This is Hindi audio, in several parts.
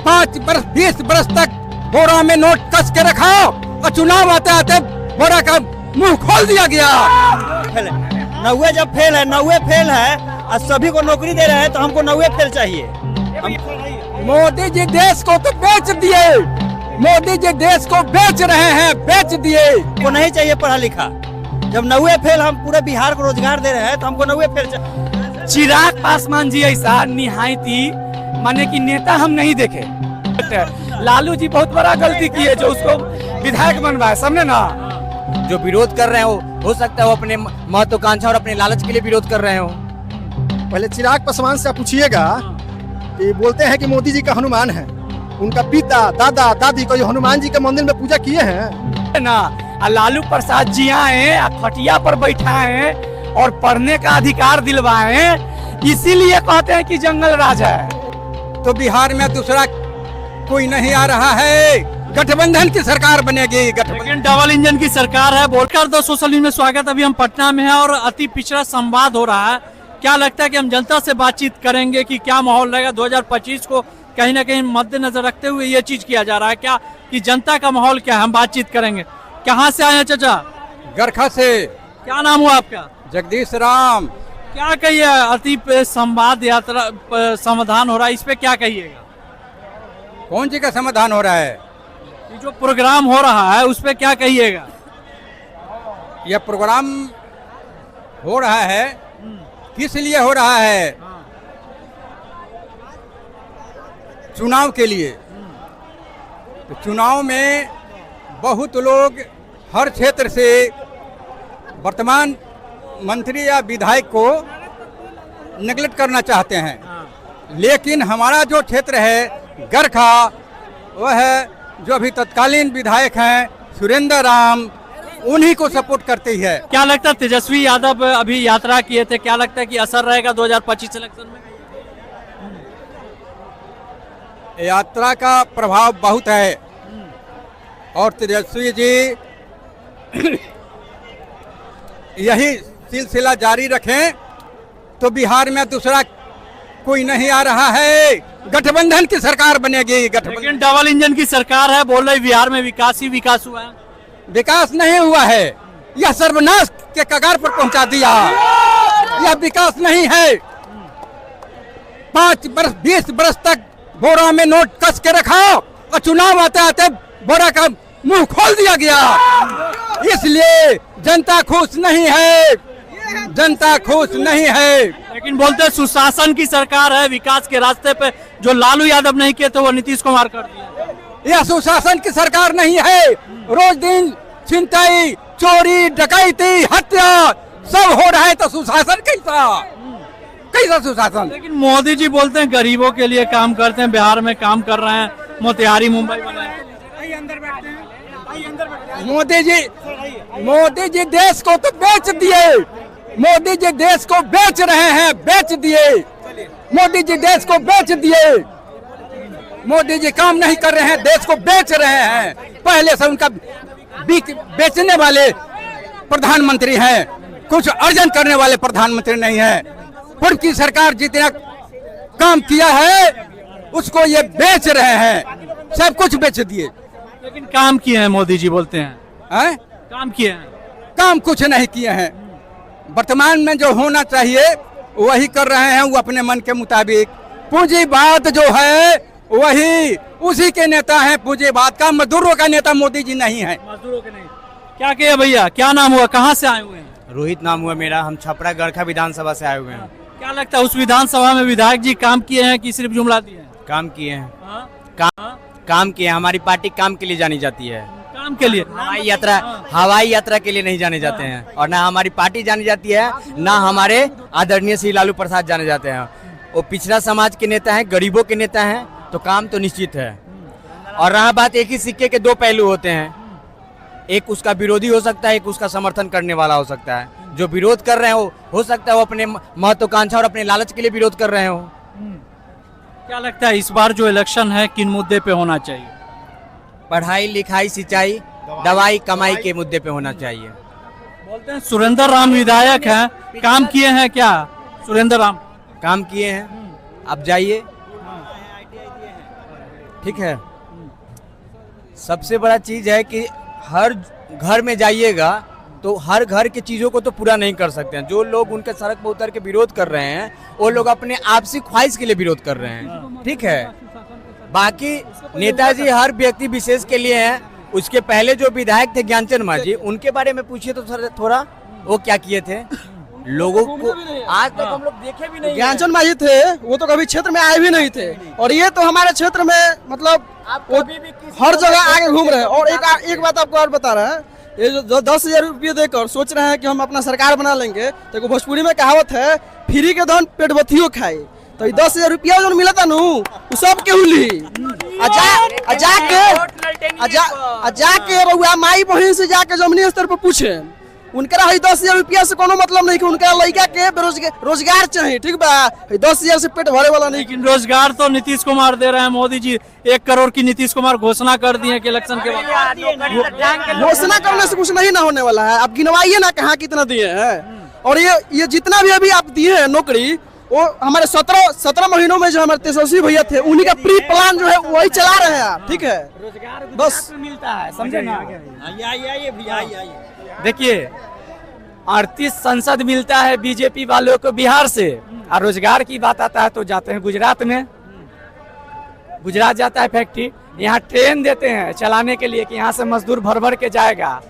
5 बरस 20 बरस तक बोरा में नोट कस के रखा और चुनाव आते आते बोरा का मुंह खोल दिया गया। नौवे जब फेल है, नौवे फेल है और सभी को नौकरी दे रहे हैं तो हमको नौवे फेल चाहिए। मोदी जी देश को तो बेच दिए, मोदी जी देश को बेच रहे हैं, बेच दिए। को नहीं चाहिए पढ़ा लिखा। जब नौवे फेल हम पूरे बिहार को रोजगार दे रहे हैं तो हमको नौवे फेल चाहिए। चिराग पासवान जी ऐसा निहायती माने कि नेता हम नहीं देखे। लालू जी बहुत बड़ा गलती की है जो उसको विधायक बनवाए, समझे ना। जो विरोध कर रहे हैं हो सकता है वो अपने महत्वाकांक्षा और अपने लालच के लिए विरोध कर रहे हो। पहले चिराग पासवान से आप पूछिएगा कि बोलते हैं कि मोदी जी का हनुमान है, उनका पिता दादा दादी को हनुमान जी के मंदिर में पूजा किए हैं ना। लालू प्रसाद जी आए, खटिया पर बैठाए और पढ़ने का अधिकार दिलवाए, इसीलिए कहते हैं कि जंगल राज है। तो बिहार में दूसरा कोई नहीं आ रहा है, गठबंधन की सरकार बनेगी। लेकिन डबल इंजन की सरकार है। बोलकर दो सोशल न्यूज में स्वागत। अभी हम पटना में हैं और अति पिछड़ा संवाद हो रहा है। क्या लगता है कि हम जनता से बातचीत करेंगे कि क्या माहौल रहेगा 2025 को कहीं ना कहीं मद्देनजर रखते हुए ये चीज किया जा रहा है क्या कि जनता का माहौल क्या है, हम बातचीत करेंगे। कहाँ से आए हैं चाचा? गरखा से। क्या नाम हुआ आपका? जगदीश राम। क्या कहिए, अति संवाद यात्रा समाधान हो रहा है, इस पे क्या कहिएगा? कौन सी का समाधान हो रहा है? ये जो प्रोग्राम हो रहा है उस पे क्या कहिएगा? यह प्रोग्राम हो रहा है, किस लिए हो रहा है? चुनाव के लिए। तो चुनाव में बहुत लोग हर क्षेत्र से वर्तमान मंत्री या विधायक को नेगलेक्ट करना चाहते हैं, लेकिन हमारा जो क्षेत्र है गरखा, वह है जो अभी तत्कालीन विधायक हैं सुरेंद्र राम, उन्हीं को सपोर्ट करती है। क्या लगता है तेजस्वी यादव अभी यात्रा किए थे, क्या लगता है कि असर रहेगा 2025 इलेक्शन में? यात्रा का प्रभाव बहुत है और तेजस्वी जी यही सिलसिला जारी रखें तो बिहार में दूसरा कोई नहीं आ रहा है, गठबंधन की सरकार बनेगी। लेकिन डबल इंजन की सरकार है, बोल रहे बिहार में विकास ही विकास हुआ है। विकास नहीं हुआ है, यह सर्वनाश के कगार पर पहुंचा दिया। यह विकास नहीं है। 5 बरस 20 बरस तक बोरा में नोट कस के रखा और चुनाव आते आते बोरा का मुंह खोल दिया गया। इसलिए जनता खुश नहीं है, जनता खुश नहीं है। लेकिन बोलते सुशासन की सरकार है, विकास के रास्ते पे जो लालू यादव नहीं किए थे वो नीतीश कुमार कर दिया। यह सुशासन की सरकार नहीं है। रोज दिन छिनताई, चोरी, डकैती, हत्या सब हो रहा है, तो सुशासन कैसा कैसा सुशासन? लेकिन मोदी जी बोलते हैं गरीबों के लिए काम करते हैं, बिहार में काम कर रहे हैं, मोतिहारी मुंबई बनाए। मोदी जी देश को तो बेच दिए, मोदी जी देश को बेच रहे हैं, बेच दिए। मोदी जी देश को बेच दिए। मोदी जी काम नहीं कर रहे हैं, देश को बेच रहे हैं। पहले से उनका बेचने वाले प्रधानमंत्री हैं, कुछ अर्जन करने वाले प्रधानमंत्री नहीं है। पूर्व की सरकार जितना काम किया है उसको ये बेच रहे हैं, सब कुछ बेच दिए। लेकिन काम किए हैं मोदी जी बोलते हैं, काम किए हैं। काम कुछ नहीं किए हैं। वर्तमान में जो होना चाहिए वही कर रहे हैं, वो अपने मन के मुताबिक। पूंजीवाद जो है वही उसी के नेता हैं, पूंजीवाद का। मजदूरों का नेता मोदी जी नहीं है। मजदूरों के नहीं। क्या किया भैया, क्या नाम हुआ, कहाँ से आए हुए हैं? रोहित नाम हुआ मेरा, हम छपरा गरखा विधानसभा से आए हुए हैं। क्या लगता है उस विधानसभा में विधायक जी काम किए हैं कि सिर्फ जुमला दिए हैं? काम किए हैं, काम किए हैं। हमारी पार्टी काम के लिए जानी जाती है, काम के लिए। हवाई यात्रा के लिए नहीं जाने जाते हैं, और ना हमारी पार्टी जानी जाती है, ना हमारे आदरणीय श्री लालू प्रसाद जाने जाते हैं। वो पिछड़ा समाज के नेता हैं, गरीबों के नेता हैं, तो काम तो निश्चित है। और रहा बात, एक ही सिक्के के दो पहलू होते हैं, एक उसका विरोधी हो सकता है, एक उसका समर्थन करने वाला हो सकता है। जो विरोध कर रहे हो सकता है वो अपने महत्वाकांक्षा और अपने लालच के लिए विरोध कर रहे हो। क्या लगता है इस बार जो इलेक्शन है किन मुद्दे पे होना चाहिए? पढ़ाई लिखाई सिंचाई दवाई कमाई के मुद्दे पे होना चाहिए। बोलते हैं सुरेंद्र राम विधायक हैं, काम किए हैं क्या? सुरेंद्र राम काम किए हैं, आप जाइए ठीक है। सबसे बड़ा चीज है कि हर घर में जाइएगा तो हर घर की चीजों को तो पूरा नहीं कर सकते हैं। जो लोग उनके सड़क पर उतर के विरोध कर रहे हैं वो लोग अपने आपसी ख्वाहिश के लिए विरोध कर रहे हैं, ठीक है। बाकी नेताजी हर व्यक्ति विशेष के लिए हैं। उसके पहले जो विधायक थे ज्ञानचंद मांझी, उनके बारे में पूछिए तो थोड़ा वो क्या किए थे लोगों को आज तक हम लोग देखे भी नहीं। ज्ञानचंद मांझी थे, वो तो कभी क्षेत्र में आए भी नहीं थे, और ये तो हमारे क्षेत्र में मतलब वो हर जगह आगे घूम रहे हैं। और एक बात आपको और बता रहे हैं, ये जो 10,000 रुपये देकर सोच रहे हैं कि हम अपना सरकार बना लेंगे, तो भोजपुरी में कहावत है, फ्री के धन पेट बथियो खाए। तो 10,000 रुपया जो मिला था वो सब केहू ली, जाके रउआ माई बहन से जाके जमीनी स्तर पर पूछे, उनका 10,000 रुपया से कोनो मतलब नहीं कि उनका लड़का के रोजगार चाहिए, ठीक बा। 10,000 से पेट भरे वाला नहीं। लेकिन रोजगार तो नीतीश कुमार दे रहे हैं। मोदी जी 1 करोड़ की नीतीश कुमार घोषणा कर दिए कि इलेक्शन के बाद। घोषणा करने से कुछ नहीं ना होने वाला है। आप गिनवाइए ना कहाँ कितना दिए हैं। और ये जितना भी अभी आप दिए हैं नौकरी, वो हमारे 17 महीनों में जो हमारे तेजस्वी भैया थे, उन्हीं का प्री प्लान जो है वही चला रहे हैं आप, ठीक है। बस मिलता है, समझे ना। आइए देखिए 38 संसद मिलता है बीजेपी वालों को बिहार से, और रोजगार की बात आता है तो जाते हैं गुजरात में। गुजरात जाता है फैक्ट्री, यहाँ ट्रेन देते हैं चलाने के लिए कि यहाँ से मजदूर भर भर के जाएगा।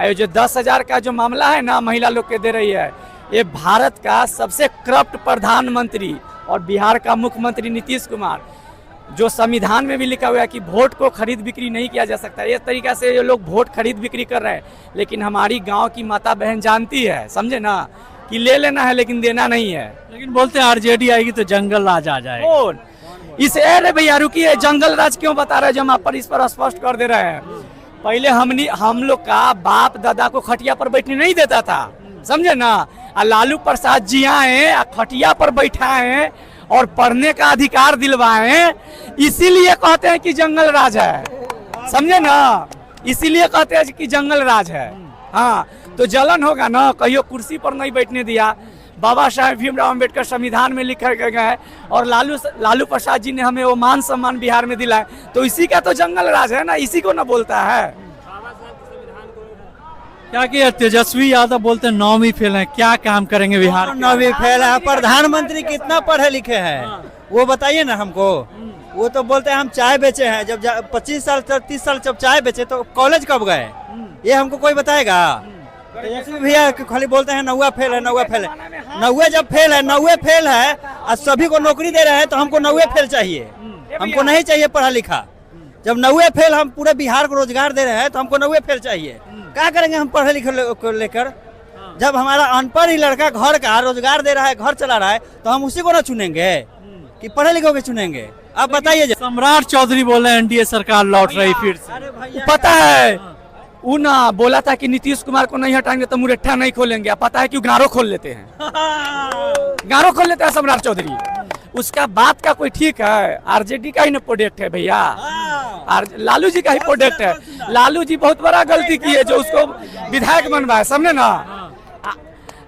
ये जो 10,000 का जो मामला है ना महिला लोग के दे रही है, ये भारत का सबसे करप्ट प्रधानमंत्री और बिहार का मुख्यमंत्री नीतीश कुमार, जो संविधान में भी लिखा हुआ है कि वोट को खरीद बिक्री नहीं किया जा सकता। इस तरीका से ये लोग वोट खरीद बिक्री कर रहे हैं। लेकिन हमारी गांव की माता बहन जानती है, समझे ना, कि ले लेना है लेकिन देना नहीं है। लेकिन बोलते हैं आरजेडी आएगी तो जंगल राज आ जाएगा। और इस अरे भैया रुकिए, जंगल राज क्यों बता रहे हैं जब हम आप पर इस पर स्पष्ट कर दे रहे हैं। पहले हम लोग का बाप दादा को खटिया पर बैठने नहीं देता था, समझे ना। लालू प्रसाद जी आए, खटिया पर बैठाए और पढ़ने का अधिकार दिलवाए, इसीलिए कहते हैं कि जंगल राज है, समझे ना। इसीलिए कहते हैं कि जंगल राज है। हाँ, तो जलन होगा ना, कहियो कुर्सी पर नहीं बैठने दिया। बाबा साहेब भीमराव अम्बेडकर संविधान में लिखे गए हैं, और लालू प्रसाद जी ने हमें वो मान सम्मान बिहार में दिलाए, तो इसी का तो जंगल राज है ना, इसी को ना बोलता है। क्या किया तेजस्वी यादव बोलते हैं 9वीं फेल है, क्या काम करेंगे बिहार? 9वीं फेल है। प्रधानमंत्री कितना पढ़े लिखे हैं वो बताइए ना हमको। वो तो बोलते हैं हम चाय बेचे हैं, जब 25 साल 30 साल जब चाय बेचे तो कॉलेज कब गए, ये हमको कोई बताएगा? तेजस्वी भैया खाली बोलते हैं 9वां फेल है, 9वां फेल है। 9वें जब फेल है, 9वें फेल है और सभी को नौकरी दे रहे हैं, तो हमको 9वें फेल चाहिए, हमको नहीं चाहिए पढ़ा लिखा। जब 9वें फेल हम पूरे बिहार को रोजगार दे रहे हैं, तो हमको 9वें फेल चाहिए। क्या करेंगे हम पढ़े लिखे को लेकर? जब हमारा अनपढ़ ही लड़का घर का रोजगार दे रहा है, घर चला रहा है, तो हम उसी को ना चुनेंगे कि पढ़े लिखे को चुनेंगे? आप बताइए। सम्राट चौधरी बोले एनडीए सरकार लौट रही फिर से। पता है वो ना बोला था कि नीतीश कुमार को नहीं हटाएंगे तो मुरट्ठा नहीं खोलेंगे। पता है क्यों? गारो खोल लेते हैं, गारो खोल लेते हैं सम्राट चौधरी। उसका बात का कोई ठीक है? आरजेडी का ही ना प्रोडक्ट है भैया, लालू जी का ही प्रोडक्ट है। लालू जी बहुत बड़ा गलती की है जो उसको विधायक बनवाए, समझे ना।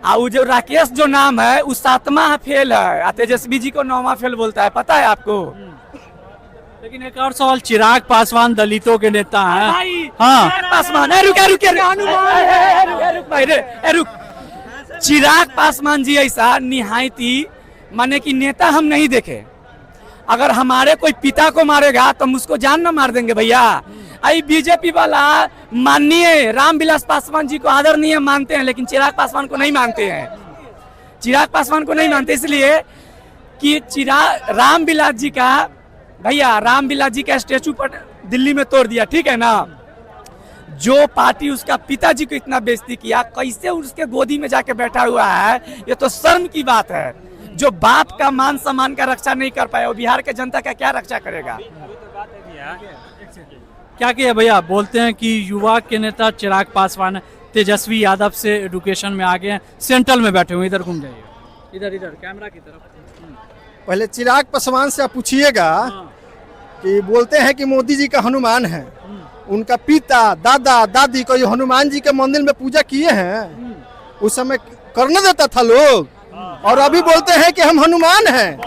वो जो राकेश जो नाम है उस 7वां फेल है, तेजस्वी जी को 9वां फेल बोलता है, पता है आपको? लेकिन एक और सवाल, चिराग पासवान दलितों के नेता हैं। हाँ, पासवान रुक। चिराग पासवान जी ऐसा निहायती माने कि नेता हम नहीं देखे। अगर हमारे कोई पिता को मारेगा तो हम उसको जान ना मार देंगे भैया। आई बीजेपी वाला माननीय रामविलास पासवान जी को आदरणीय मानते हैं, लेकिन चिराग पासवान को नहीं मानते हैं। चिराग पासवान को नहीं मानते इसलिए कि रामविलास जी का भैया, रामविलास जी का स्टेचू पर दिल्ली में तोड़ दिया, ठीक है ना। जो पार्टी उसका पिताजी को इतना बेइज्जती किया, कैसे उसके गोदी में जाके बैठा हुआ है, ये तो शर्म की बात है। जो बाप का मान सम्मान का रक्षा नहीं कर पाया, वो बिहार के जनता का क्या रक्षा करेगा? क्या किया भैया? बोलते हैं कि युवा के नेता चिराग पासवान तेजस्वी यादव से एडुकेशन में आगे हैं, सेंट्रल में बैठे हुए। इधर घूम जाइए, इधर कैमरा की तरफ। पहले चिराग पासवान से आप पूछिएगा कि बोलते हैं कि मोदी जी का हनुमान है, उनका पिता दादा दादी को ये हनुमान जी के मंदिर में पूजा किए हैं, उस समय करने देता था लोग, और अभी बोलते हैं कि हम हनुमान हैं।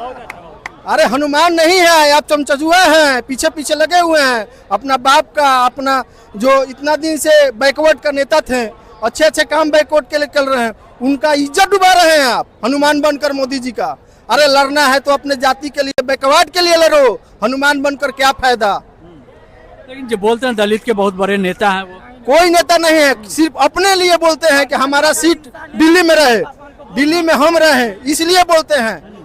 अरे हनुमान नहीं है, आप चमचजुआ हैं, पीछे पीछे लगे हुए हैं। अपना बाप का, अपना जो इतना दिन से बैकवर्ड का नेता थे, अच्छे अच्छे काम बैकवर्ड के लिए कर रहे हैं, उनका इज्जत डुबा रहे हैं आप हनुमान बनकर मोदी जी का। अरे लड़ना है तो अपने जाति के लिए, बैकवर्ड के लिए लड़ो, हनुमान बनकर क्या फायदा। लेकिन जो बोलते हैं दलित के बहुत बड़े नेता हैं वो, कोई नेता नहीं है, सिर्फ अपने लिए बोलते हैं कि हमारा सीट दिल्ली में रहे, दिल्ली में हम रहे, इसलिए बोलते हैं।